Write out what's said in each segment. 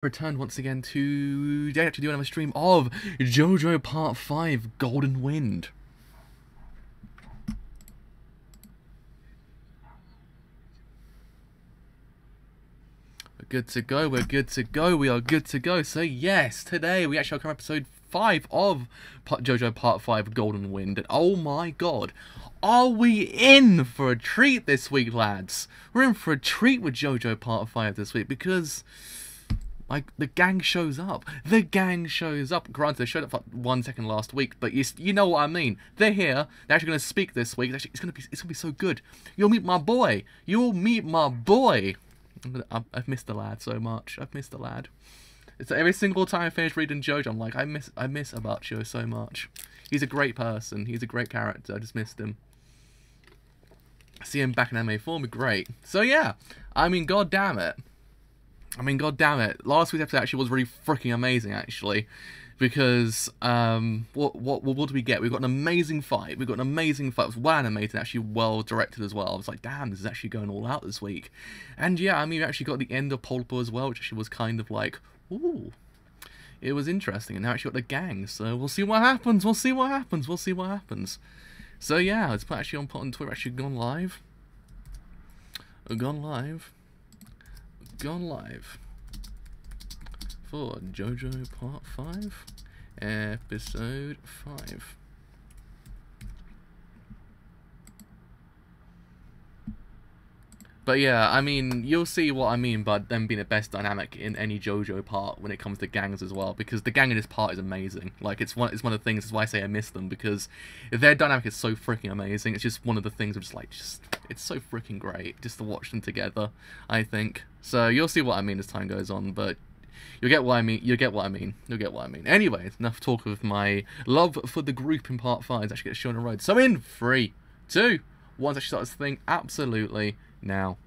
Returned once again to do another stream of JoJo Part 5 Golden Wind. We're good to go, we are good to go. So yes, today we actually come episode 5 of JoJo Part 5 Golden Wind. And oh my god, are we in for a treat this week, lads? We're in for a treat with JoJo Part 5 this week because like, the gang shows up. The gang shows up. Granted, they showed up for 1 second last week, but you know what I mean. They're here. They're actually going to speak this week. It's gonna be so good. You'll meet my boy. You'll meet my boy. I've missed the lad so much. I've missed the lad. It's every single time I finish reading JoJo, I'm like, I miss Abacho so much. He's a great person. He's a great character. I just missed him. See him back in anime form, great. So yeah, I mean, god damn it. Last week's episode actually was really freaking amazing, actually, because what did we get? We got an amazing fight. It was well animated, actually well directed as well. I was like, damn, this is actually going all out this week. And yeah, I mean, we actually got the end of Polpo as well, which actually was kind of like, ooh, it was interesting. And now actually got the gang, so we'll see what happens. So yeah, it's actually on Twitter. Actually gone live for JoJo Part 5, Episode 5. But yeah, I mean, you'll see what I mean by them being the best dynamic in any JoJo part when it comes to gangs as well, because the gang in this part is amazing. Like, it's one of the things, that's why I say I miss them, because their dynamic is so freaking amazing. It's just one of the things I'm it's so freaking great just to watch them together, I think. So you'll see what I mean as time goes on, but you'll get what I mean. Anyways, enough talk of my love for the group in part 5. It's actually gets shown on the road. So in 3, 2, 1, actually start this thing absolutely now.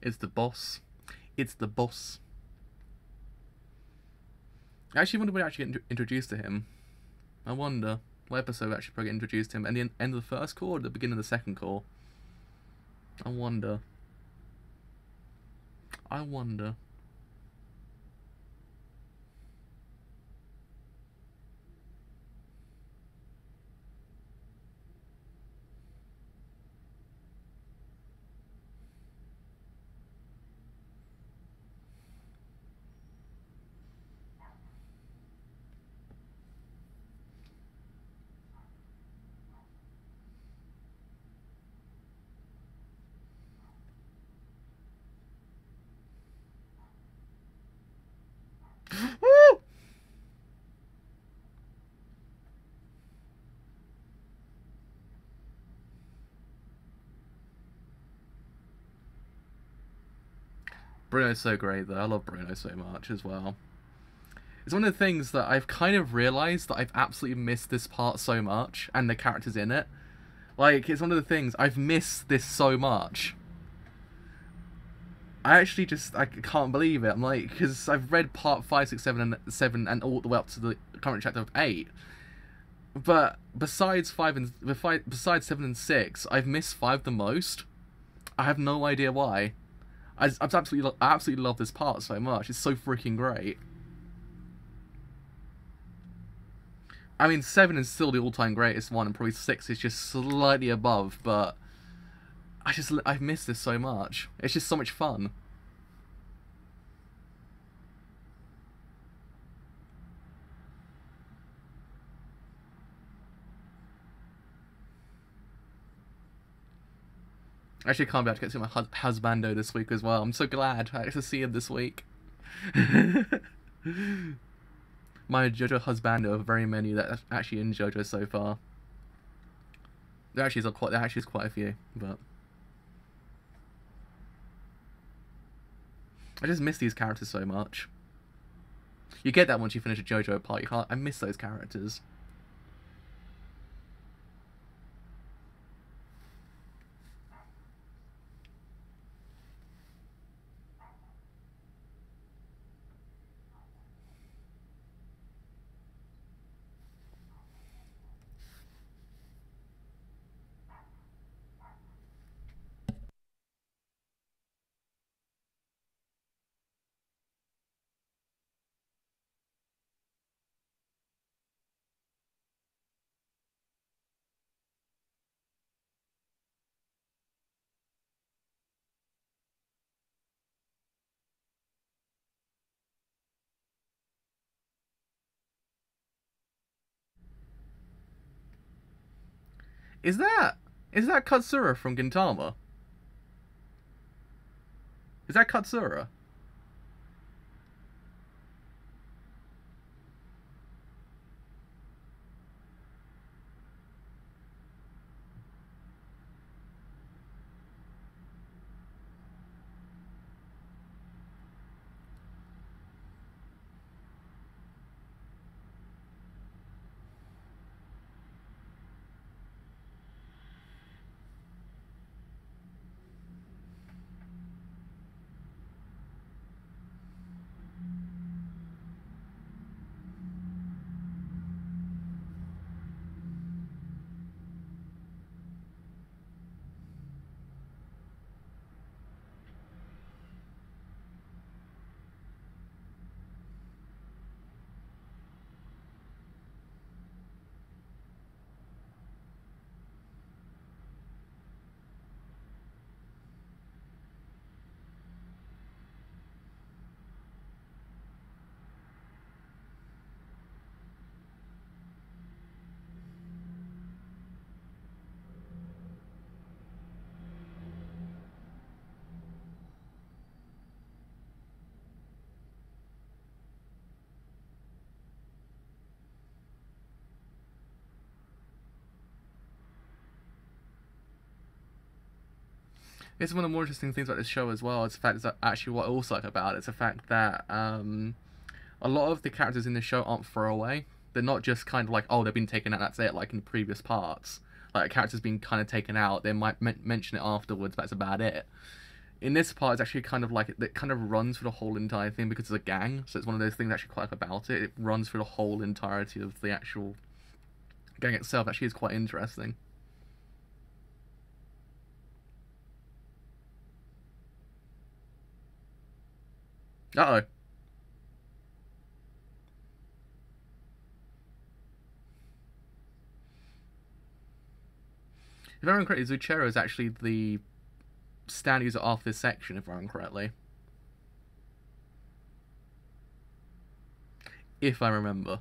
It's the boss. I actually wonder when I actually get introduced to him. I wonder what episode actually probably get introduced to him. At the end of the first core or the beginning of the second core? I wonder. Bruno's so great though. I love Bruno so much as well. It's one of the things that I've kind of realised that I've absolutely missed this part so much, and the characters in it. Like, it's one of the things, I've missed this so much. I can't believe it. I'm like, because I've read part 5, 6, 7 and all the way up to the current chapter of 8. But besides 7 and 6, I've missed 5 the most. I have no idea why. I absolutely love this part so much. It's so freaking great. I mean, 7 is still the all-time greatest one, and probably 6 is just slightly above, but I've missed this so much. It's just so much fun. Actually, I can't be able to get to my husbando this week as well. I'm so glad I get to see him this week. My JoJo husbando of very many that are actually in JoJo so far. There actually is quite a few, but I just miss these characters so much. You get that once you finish a JoJo part. You can't. I miss those characters. Is that Katsura from Gintama? Is that Katsura? It's one of the more interesting things about this show as well. It's the fact that actually what I also like about it. It's the fact that a lot of the characters in the show aren't throwaway. They're not just kind of like, oh, they've been taken out, that's it, like in the previous parts. Like, a character's been kind of taken out, they might mention it afterwards, but that's about it. In this part, it's actually kind of like, it kind of runs through the whole entire thing because it's a gang, so it's one of those things I actually quite like about it. It runs through the whole entirety of the actual gang itself. Actually is quite interesting. Uh-oh. If I remember correctly, Zuchero is actually the stand user of this section, if I remember correctly. If I remember.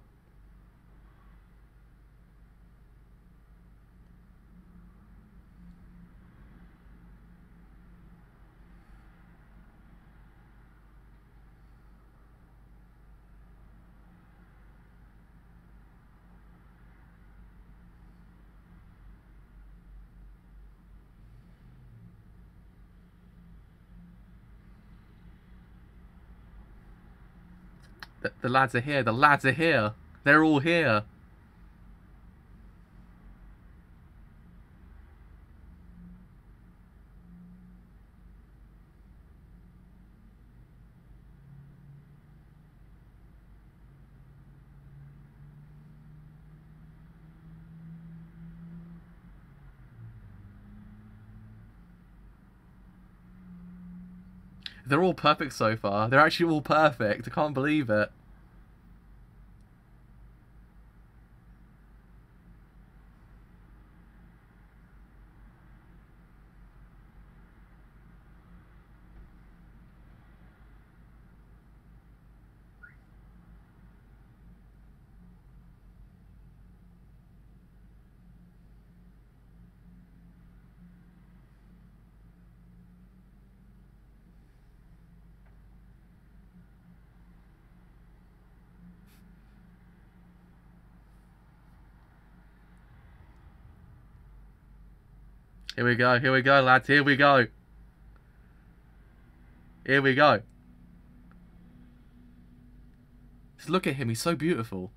The lads are here. The lads are here. They're all here. They're all perfect so far. They're actually all perfect. I can't believe it. Here we go, lads. Here we go. Here we go. Just look at him. He's so beautiful.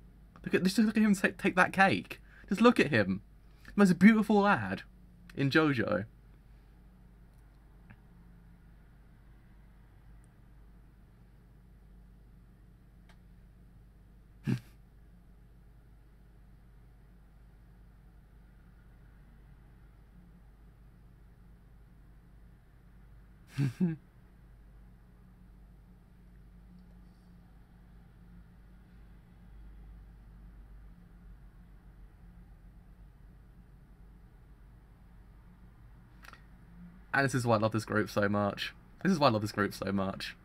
Just look at him take that cake. Just look at him. The most beautiful lad in JoJo. And this is why I love this group so much. This is why I love this group so much.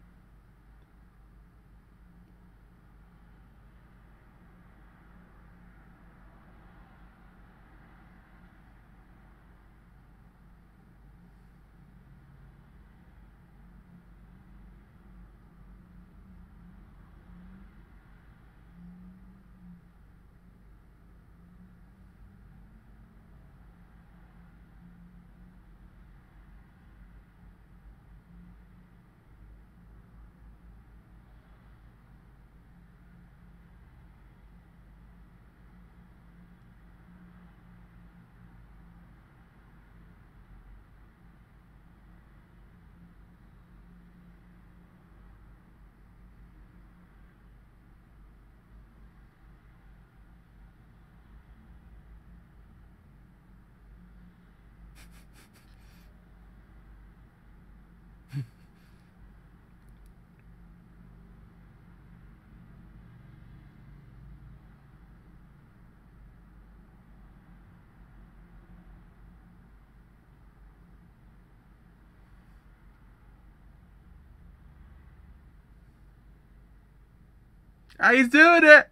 Ah, he's doing it!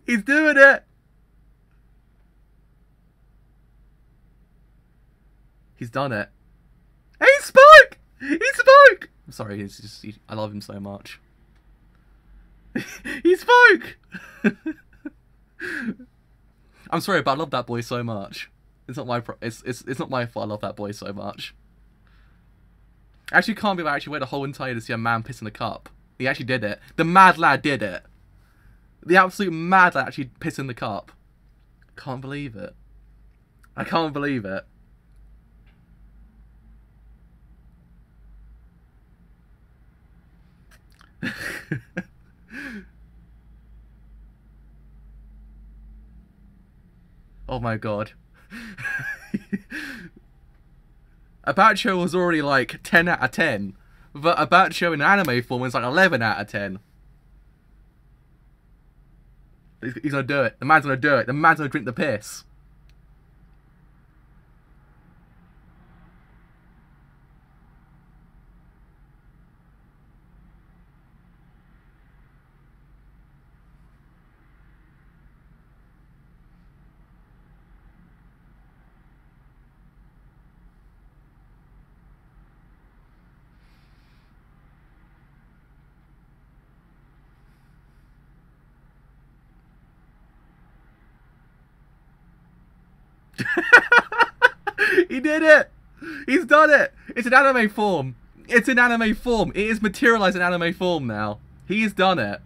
He's doing it! He's done it. He spoke! He spoke! I'm sorry, I love him so much. He spoke! I'm sorry, but I love that boy so much. It's not my it's not my fault. I love that boy so much. Actually, can't believe I actually waited a whole entire day to see a man piss in a cup. He actually did it. The mad lad did it. The absolute mad lad actually pissed in the cup. Can't believe it. I can't believe it. Oh my god. Abacho was already like 10 out of 10. But Abacho in anime form is like 11 out of 10. He's gonna do it. The man's gonna do it. The man's gonna drink the piss. He did it! He's done it! It's an anime form. It's in anime form. It is materialized in anime form now. He's done it.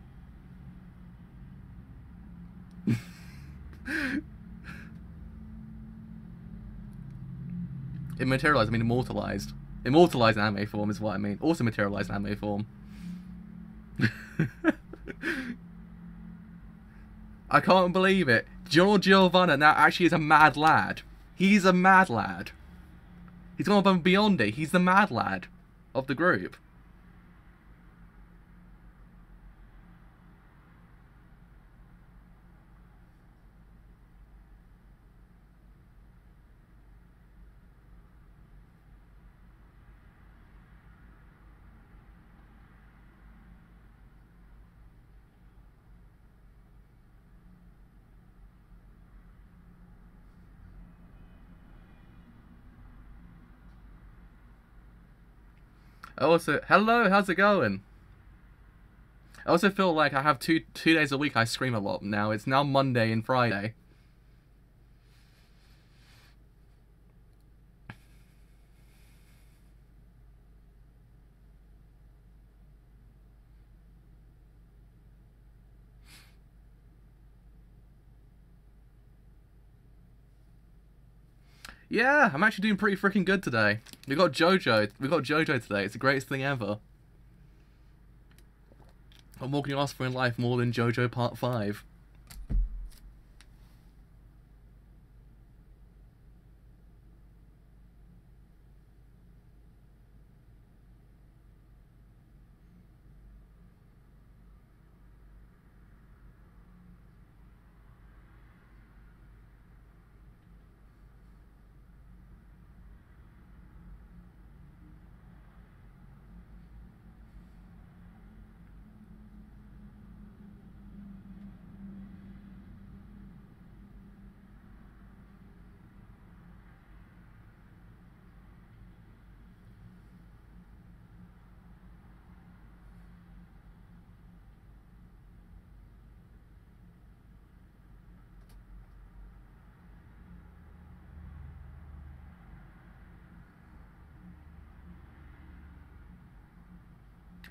It materialized, I mean immortalized. Immortalized in anime form is what I mean. Also materialized in anime form. I can't believe it. Giovanna now actually is a mad lad. He's a mad lad. He's gone above and beyond it. He's the mad lad of the group. I also, hello, how's it going? I also feel like I have two days a week I scream a lot now. It's now Monday and Friday. Yeah, I'm actually doing pretty freaking good today. We got JoJo. We got JoJo today. It's the greatest thing ever. What more can you ask for in life more than JoJo Part 5?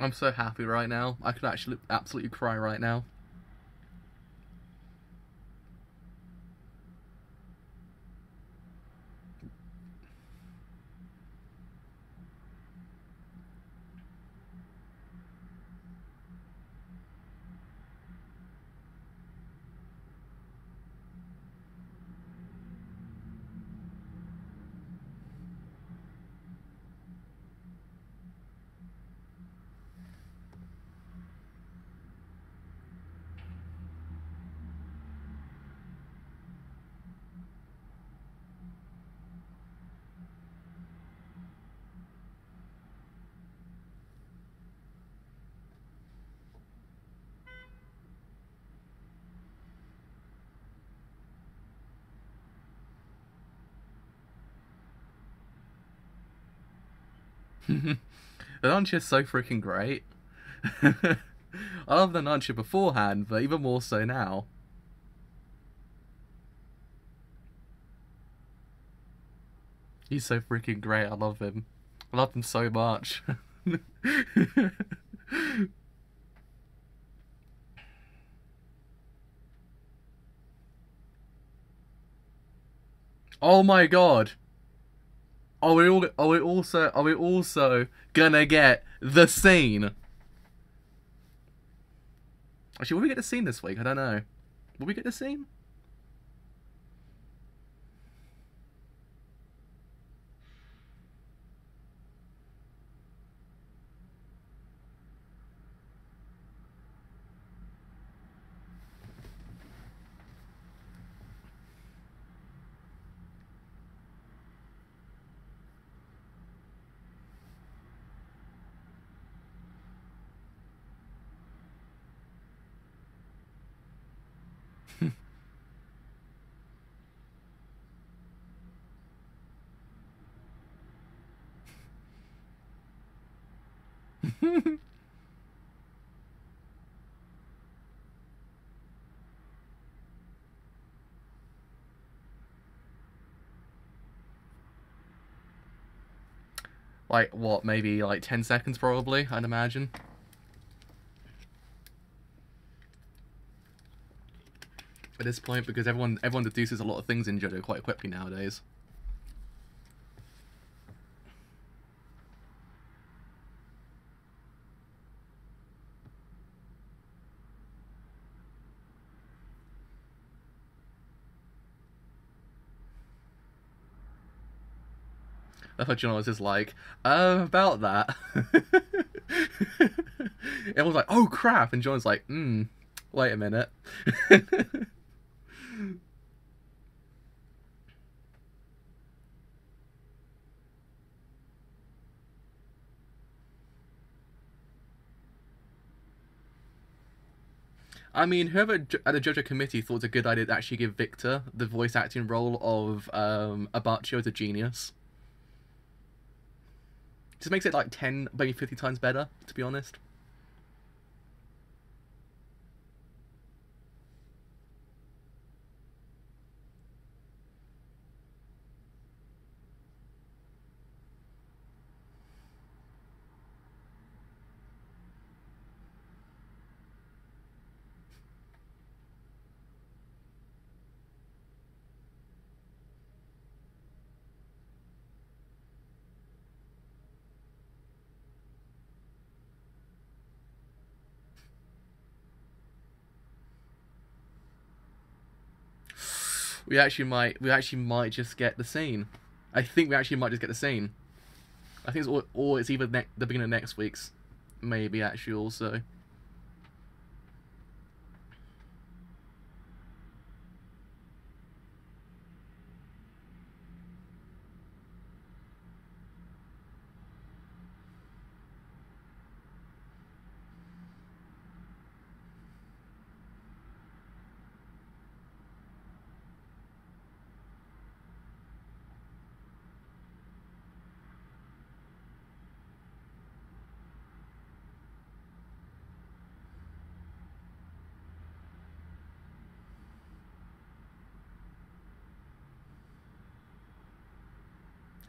I'm so happy right now. I could actually absolutely cry right now. The Nunchi is so freaking great. I love the Nunchi beforehand, but even more so now. He's so freaking great. I love him. I love him so much. Oh my god. Are we also gonna get the scene? Actually, will we get the scene this week? I don't know. Will we get the scene? Like, what, maybe like 10 seconds probably, I'd imagine. At this point, because everyone deduces a lot of things in JoJo quite quickly nowadays. I thought John was just like, about that. Everyone's like, oh crap, and John's like, wait a minute. I mean, whoever at the JoJo committee thought it was a good idea to actually give Victor the voice acting role of Abacho as a genius. Just makes it like 10, maybe 50 times better, to be honest. We actually might just get the scene. I think we actually might just get the scene. I think it's or it's either the beginning of next week's, maybe actually also.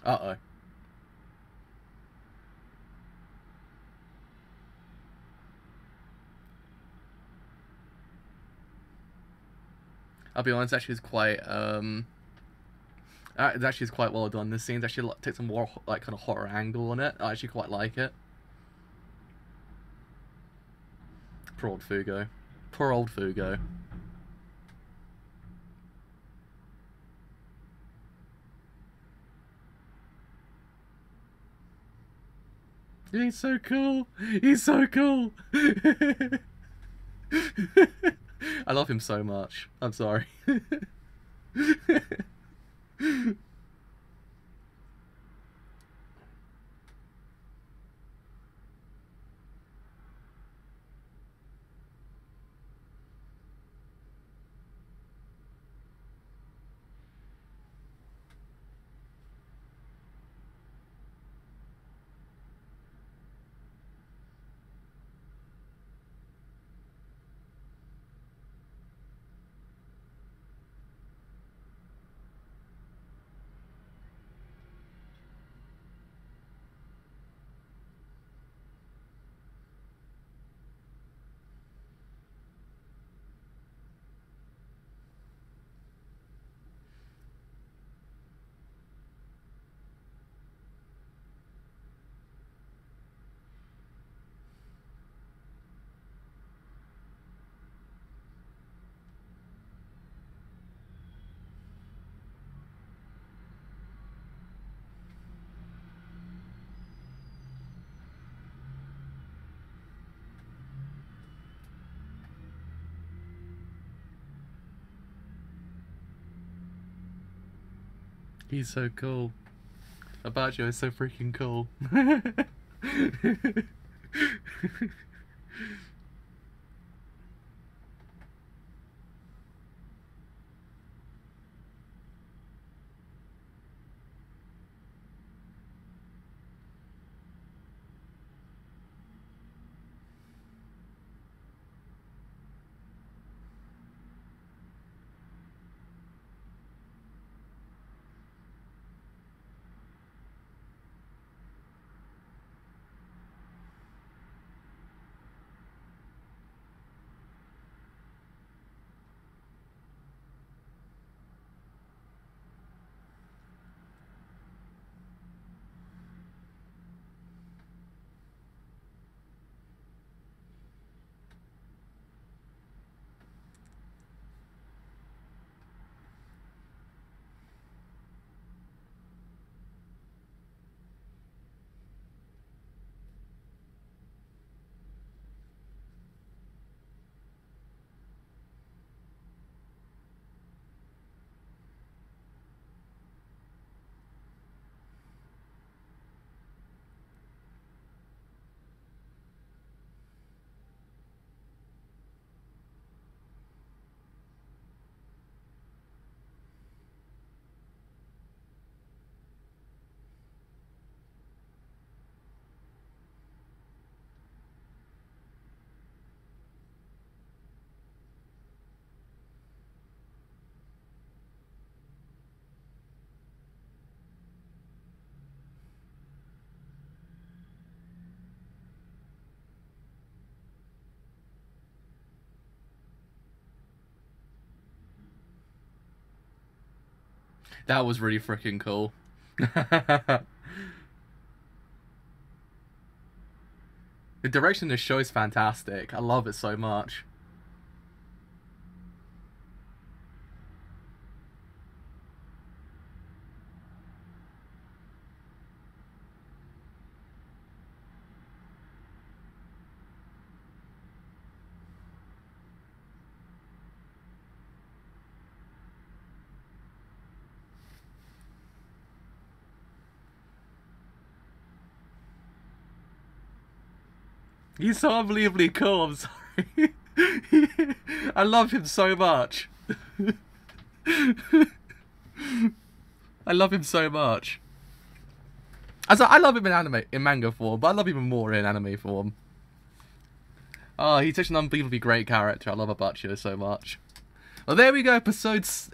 Uh-oh. I'll be honest, actually, it's quite it actually is quite well done. This scene's actually like, takes a more like kind of horror angle on it. I actually quite like it. Poor old Fugo. Poor old Fugo. He's so cool. He's so cool. I love him so much. I'm sorry. He's so cool. Abajo is so freaking cool. That was really freaking cool. The direction of the show is fantastic. I love it so much. He's so unbelievably cool, I'm sorry. I love him so much. I love him so much. I love him in manga form, but I love him even more in anime form. Oh, he's such an unbelievably great character. I love Abacho so much. Well, there we go, episode 5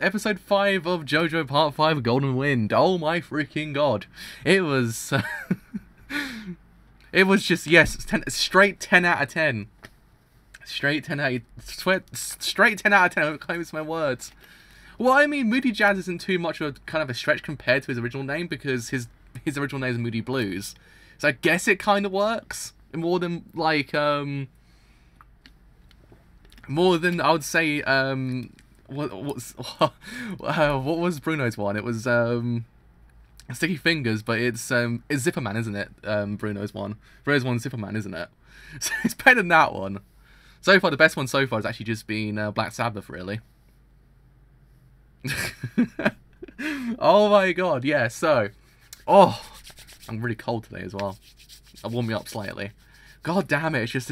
of JoJo Part 5 Golden Wind. Oh my freaking god. It was... it was just, yes, straight 10 out of 10. Straight 10 out of 10, I can't use my words. Well, I mean, Moody Jazz isn't too much of a kind of a stretch compared to his original name, because his original name is Moody Blues. So I guess it kind of works. More than, like, more than, I would say, what was Bruno's one? It was, Sticky Fingers, but it's Zipperman, isn't it? Bruno's one. Bruno's one's Zipperman, isn't it? So it's better than that one. So far, the best one so far has actually just been Black Sabbath, really. Oh my god, yeah, so... Oh, I'm really cold today as well. I'll warm me up slightly. God damn it, it's just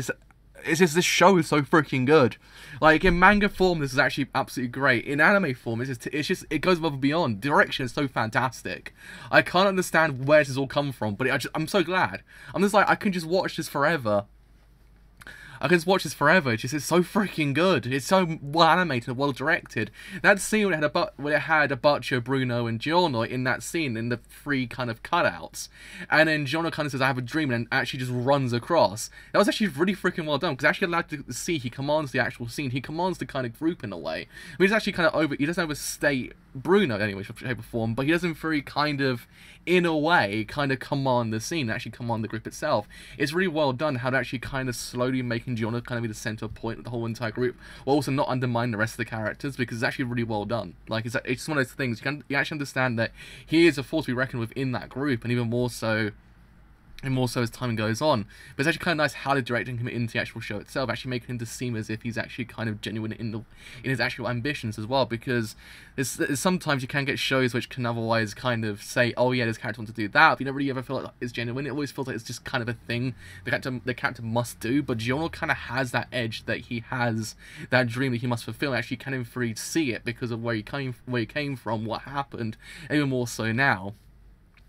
this show is so freaking good. Like, in manga form, this is actually absolutely great. In anime form, it goes above and beyond. The direction is so fantastic. I can't understand where this has all come from, but I'm so glad. I'm just like, I can just watch this forever. I can just watch this forever. It's so freaking good. It's so well animated and well directed. That scene when it had Abacho, Bruno, and Giorno in that scene, in the 3 kind of cutouts, and then Giorno kind of says, "I have a dream," and actually just runs across. That was actually really freaking well done, because actually allowed to see he commands the actual scene. He commands the kind of group in a way. I mean, he's actually kind of he doesn't overstate Bruno anyway, shape or form, but he doesn't very kind of, in a way, kind of command the scene, actually command the group itself. It's really well done how to actually kind of slowly making Giorno kind of be the center point of the whole entire group, while also not undermine the rest of the characters, because it's actually really well done. Like, it's just one of those things, you actually understand that he is a force to be reckoned with in that group, and even more so as time goes on. But it's actually kind of nice how they're directing him into the actual show itself, actually making him to seem as if he's actually kind of genuine in his actual ambitions as well, because there's sometimes you can get shows which can otherwise kind of say, oh yeah, this character wants to do that, but you never really ever feel like it's genuine. It always feels like it's just kind of a thing the character must do, but Giorno kind of has that edge, that he has that dream that he must fulfill, and actually kind of free to see it because of where he came from, what happened, and even more so now.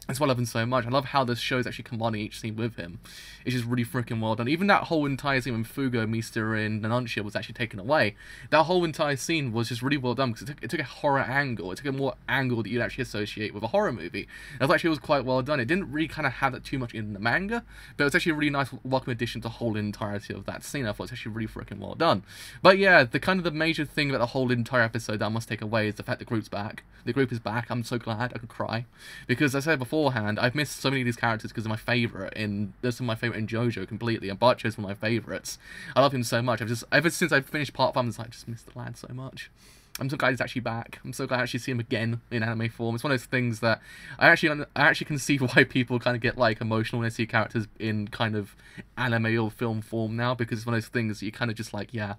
That's why I love him so much. I love how the show is actually commanding each scene with him. It's just really freaking well done. Even that whole entire scene when Fugo, Mista, and Nanuncia was actually taken away, that whole entire scene was just really well done, because it took a horror angle. It took a more angle that you'd actually associate with a horror movie. And I thought actually it was quite well done. It didn't really kind of have that too much in the manga, but it was actually a really nice welcome addition to the whole entirety of that scene. I thought it was actually really freaking well done. But yeah, the major thing about the whole entire episode that I must take away is the fact the group's back. The group is back. I'm so glad. I could cry. Because as I said beforehand, I've missed so many of these characters because they're my favourite in JoJo completely, and Bacho's one of my favourites. I love him so much. Ever since I've finished part 5, I just missed the lad so much. I'm so glad he's actually back. I'm so glad I actually see him again in anime form. It's one of those things that I actually can see why people kind of get like emotional when they see characters in kind of anime or film form now, because it's one of those things that you kind of just like, yeah,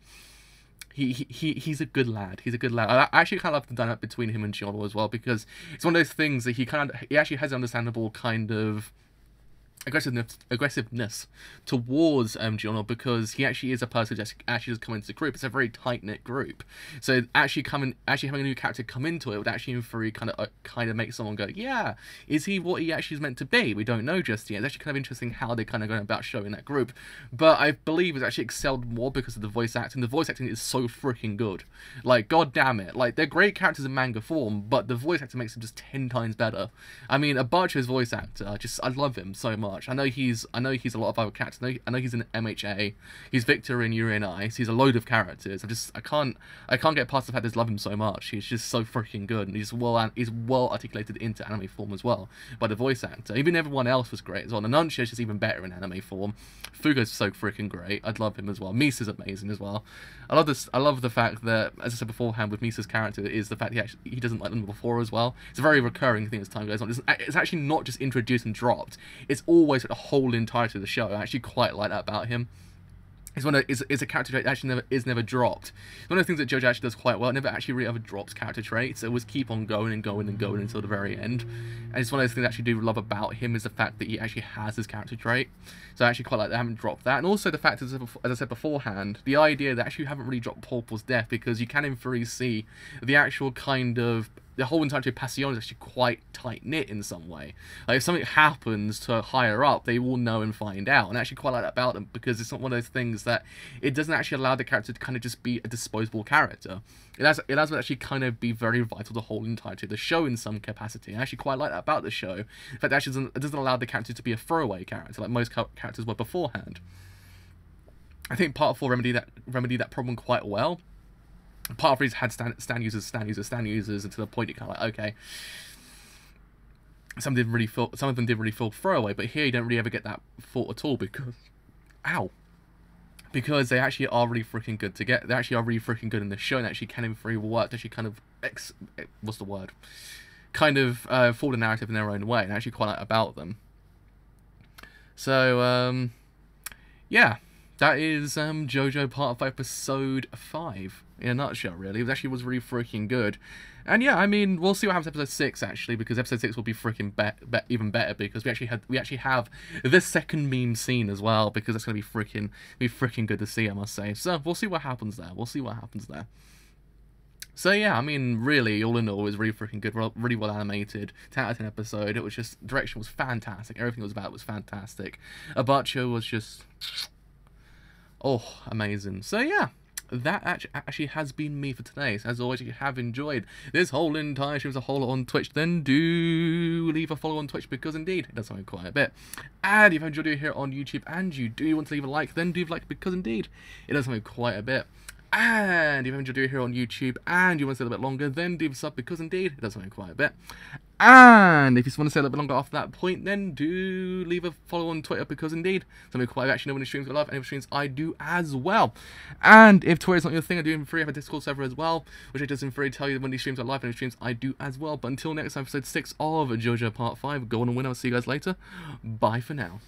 he's a good lad. He's a good lad. I actually kind of love the dynamic between him and Giorno as well, because it's one of those things that he actually has an understandable kind of aggressiveness towards Giorno, because he actually is a person who actually just come into the group. It's a very tight-knit group, so actually having a new character come into it would actually in theory kind of make someone go, yeah, is he what he actually is meant to be? We don't know just yet. It's actually kind of interesting how they're kind of going about showing that group, but I believe it's actually excelled more because of the voice acting. The voice acting is so freaking good. Like, god damn it, like, they're great characters in manga form, but the voice acting makes them just 10 times better. I mean, Abacho's voice actor, I love him so much. I know he's a lot of other characters. I know he's in MHA. He's Victor in Yuri on Ice. He's a load of characters. I can't get past the fact that I just love him so much. He's just so freaking good, and he's well articulated into anime form as well by the voice actor. Even everyone else was great as well. Nanuncia is just even better in anime form. Fugo's so freaking great. I'd love him as well. Misa's amazing as well. I love the fact that, as I said beforehand, with Misa's character is the fact he doesn't like them before as well. It's a very recurring thing as time goes on. It's actually not just introduced and dropped. It's always the whole entirety of the show. I actually quite like that about him. is a character trait that actually never dropped. One of the things that JoJo actually does quite well, it never actually really ever drops character traits. It always keep on going and going and going until the very end. And it's one of those things I actually do love about him is the fact that he actually has his character trait. So I actually quite like that they haven't dropped that. And also the fact, as I said beforehand, the idea that actually you haven't really dropped Purple's death, because you can in theory see the actual kind of the whole entire Passion is actually quite tight-knit in some way. Like, if something happens to higher up, they will know and find out. And I actually quite like that about them, because it's not one of those things that it doesn't actually allow the character to kind of just be a disposable character. It allows them to actually kind of be very vital to the whole entirety of the show in some capacity. I actually quite like that about the show. In fact, it doesn't allow the character to be a throwaway character like most characters were beforehand. I think Part 4 remedied that problem quite well. Part 3's had stand users, and to the point you're kind of like, okay, some of them didn't really feel throwaway, but here you don't really ever get that thought at all, because they actually are really freaking good to get. They actually are really freaking good in the show, and actually can in theory work to actually kind of forward the narrative in their own way, and I actually quite like about them. So yeah, that is JoJo Part 5 Episode 5 in a nutshell. Really, it actually was really freaking good. And yeah, I mean, we'll see what happens in Episode 6 actually, because Episode 6 will be freaking even better, because we actually have the second meme scene as well, because that's gonna be freaking good to see, I must say. So we'll see what happens there. So yeah, I mean, really, all in all, it was really freaking good, really well animated, 10 out of 10 episode. It was just, direction was fantastic, everything was about it was fantastic. Abacho was just, oh, amazing. So yeah, that actually has been me for today. So as always, if you have enjoyed this whole entire stream as a whole on Twitch, then do leave a follow on Twitch, because indeed it does something quite a bit. And if you enjoyed it here on YouTube and you do want to leave a like, then do like, because indeed it does something quite a bit. And if you enjoyed it here on YouTube and you want to stay a little bit longer, then do a sub, because indeed it does something quite a bit. And if you want to stay a little bit longer after that point, then do leave a follow on Twitter, because indeed something quite a bit. Actually know when the streams go live, and if streams I do as well. And if Twitter is not your thing, I do in free have a Discord server as well, which I does in free tell you when these streams are live, and if streams I do as well. But until next time, episode 6 of JoJo Part 5, go on and win. I'll see you guys later. Bye for now.